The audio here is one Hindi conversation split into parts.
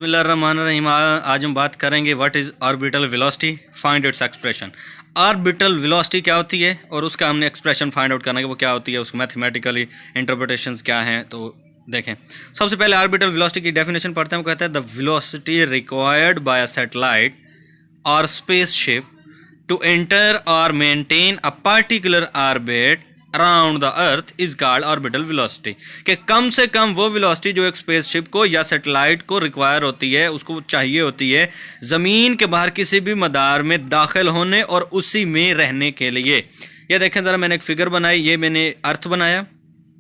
बिस्मिल्लाहिर्रहमानिर्रहीम। आज हम बात करेंगे what is orbital velocity, find its expression. Orbital velocity क्या होती है और उसका हमने एक्सप्रेशन फाइंड आउट करना है कि वो क्या होती है, उसको मैथमेटिकली इंटरप्रिटेशंस क्या हैं। तो देखें, सबसे पहले ऑर्बिटल वेलोसिटी की डेफिनेशन पढ़ते हैं। वो कहता है the velocity required by a satellite और स्पेसशिप टू एंटर और maintain a particular orbit around the earth is called orbital velocity. कि कम से कम वो वेलोसिटी जो एक स्पेसशिप को या सैटेलाइट को रिक्वायर होती है, उसको चाहिए होती है ज़मीन के बाहर किसी भी मदार में दाखिल होने और उसी में रहने के लिए। ये देखें ज़रा, मैंने एक फिगर बनाई, ये मैंने अर्थ बनाया,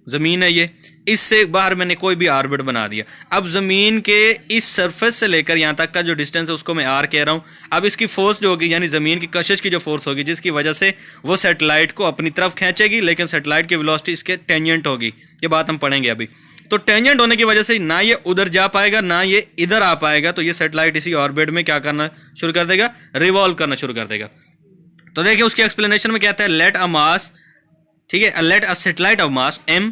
ज़मीन है ये, इससे बाहर मैंने कोई भी ऑर्बिट बना दिया। अब ज़मीन के इस सरफेस से लेकर यहाँ तक का जो डिस्टेंस है उसको मैं आर कह रहा हूँ। अब इसकी फोर्स जो होगी, यानी ज़मीन की कशिश की जो फोर्स होगी, जिसकी वजह से वो सैटेलाइट को अपनी तरफ खींचेगी, लेकिन सैटेलाइट की वेलोसिटी इसके टेंजेंट होगी। ये बात हम पढ़ेंगे अभी। तो टेंजेंट होने की वजह से ना ये उधर जा पाएगा ना ये इधर आ पाएगा, तो ये सैटेलाइट इसी ऑर्बिट में क्या करना शुरू कर देगा, रिवॉल्व करना शुरू कर देगा। तो देखिए उसकी एक्सप्लेनेशन में कहता है लेट अ मास, ठीक है, let a satellite of mass m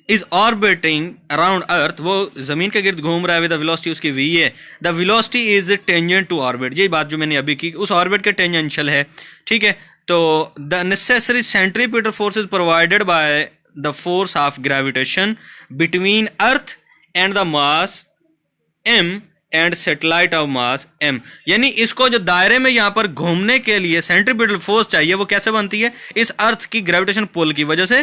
is orbiting around earth, वो जमीन के गिर्द घूम रहा है विद द वेलोसिटी उसकी v है। The velocity is tangent to orbit, यही बात जो मैंने अभी की, उस ऑर्बिट के टेंजेंशियल है, ठीक है। तो the necessary centripetal force is provided by the force of gravitation between earth and the mass m and satellite of mass m। यानी इसको जो दायरे में यहाँ पर घूमने के लिए सेंट्रीपिटल फोर्स चाहिए, वो कैसे बनती है, इस अर्थ की ग्रेविटेशन पुल की वजह से,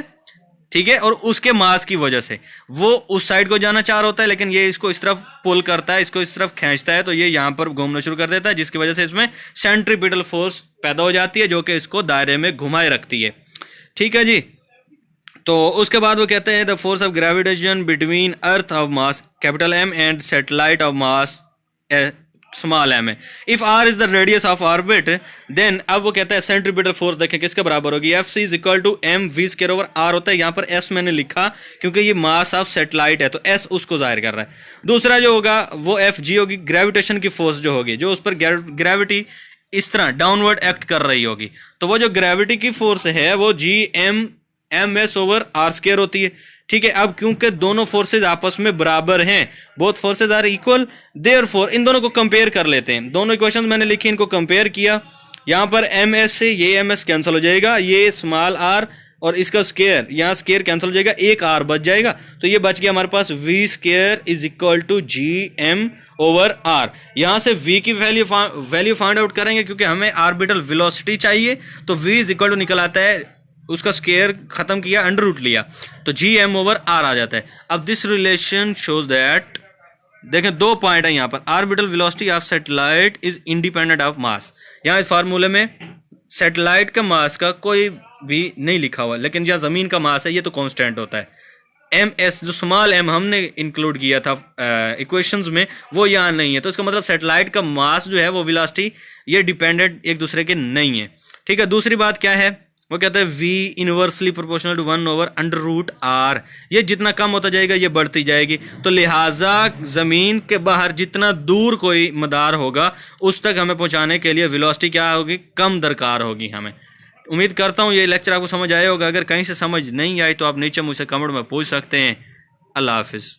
ठीक है, और उसके मास की वजह से। वो उस साइड को जाना चाह रहा होता है, लेकिन ये इसको इस तरफ पुल करता है, इसको इस तरफ खींचता है, तो ये यहाँ पर घूमना शुरू कर देता है, जिसकी वजह से इसमें सेंट्रीपिटल फोर्स पैदा हो जाती है, जो कि इसको दायरे में घुमाए रखती है, ठीक है जी। तो उसके बाद वो कहते हैं the force of gravitation between earth of mass capital M and satellite of mass small m है। If r is the radius of orbit then, अब वो कहता है सेंट्रीपिटल फोर्स देखें किसके बराबर होगी, Fc is equal to m v square over r होता है। यहाँ पर s मैंने लिखा क्योंकि ये मास ऑफ सैटेलाइट है, तो s उसको जाहिर कर रहा है। दूसरा जो होगा वो Fg होगी, ग्रेविटेशन की फोर्स जो होगी, जो उस पर ग्रेविटी इस तरह डाउनवर्ड एक्ट कर रही होगी, तो वो जो ग्रेविटी की फोर्स है वो Gm ओवर आर स्क्वायर होती है, ठीक है। अब क्योंकि दोनों फोर्सेज आपस में बराबर हैं, both forces are equal, therefore इन दोनों को कंपेयर कर लेते हैं। दोनों इक्वेशन मैंने लिखी, इनको कंपेयर किया। यहाँ पर ms से ये ms कैंसिल हो जाएगा, ये स्मॉल r और इसका स्क्वायर, यहाँ स्क्वायर कैंसिल हो जाएगा, एक r बच जाएगा, तो ये बच गया हमारे पास v square is equal to Gm over r। यहाँ से v की वैल्यू फाइंड आउट करेंगे, क्योंकि हमें ऑर्बिटल वेलोसिटी चाहिए, तो v इज इक्वल टू निकल आता है, उसका स्क्वायर खत्म किया, अंडर रूट लिया, तो Gm ओवर r आ जाता है। अब दिस रिलेशन शोज दैट, देखें दो पॉइंट है यहाँ पर, orbital velocity of satellite is independent of mass. यहाँ इस फार्मूले में सैटेलाइट का मास का कोई भी नहीं लिखा हुआ, लेकिन जहाँ ज़मीन का मास है ये तो कांस्टेंट होता है। ms जो स्मॉल m हमने इंक्लूड किया था इक्वेशंस में, वो यहाँ नहीं है, तो इसका मतलब सैटेलाइट का मास जो है वो वेलोसिटी ये डिपेंडेंट एक दूसरे के नहीं है, ठीक है। दूसरी बात क्या है, वो कहता है v inversely proportional to 1 over under root r। ये जितना कम होता जाएगा ये बढ़ती जाएगी, तो लिहाजा ज़मीन के बाहर जितना दूर कोई मदार होगा उस तक हमें पहुंचाने के लिए वेलोसिटी क्या होगी, कम दरकार होगी हमें। उम्मीद करता हूँ ये लेक्चर आपको समझ आया होगा। अगर कहीं से समझ नहीं आई तो आप नीचे मुझसे कमेंट में पूछ सकते हैं। अल्लाह हाफिज़।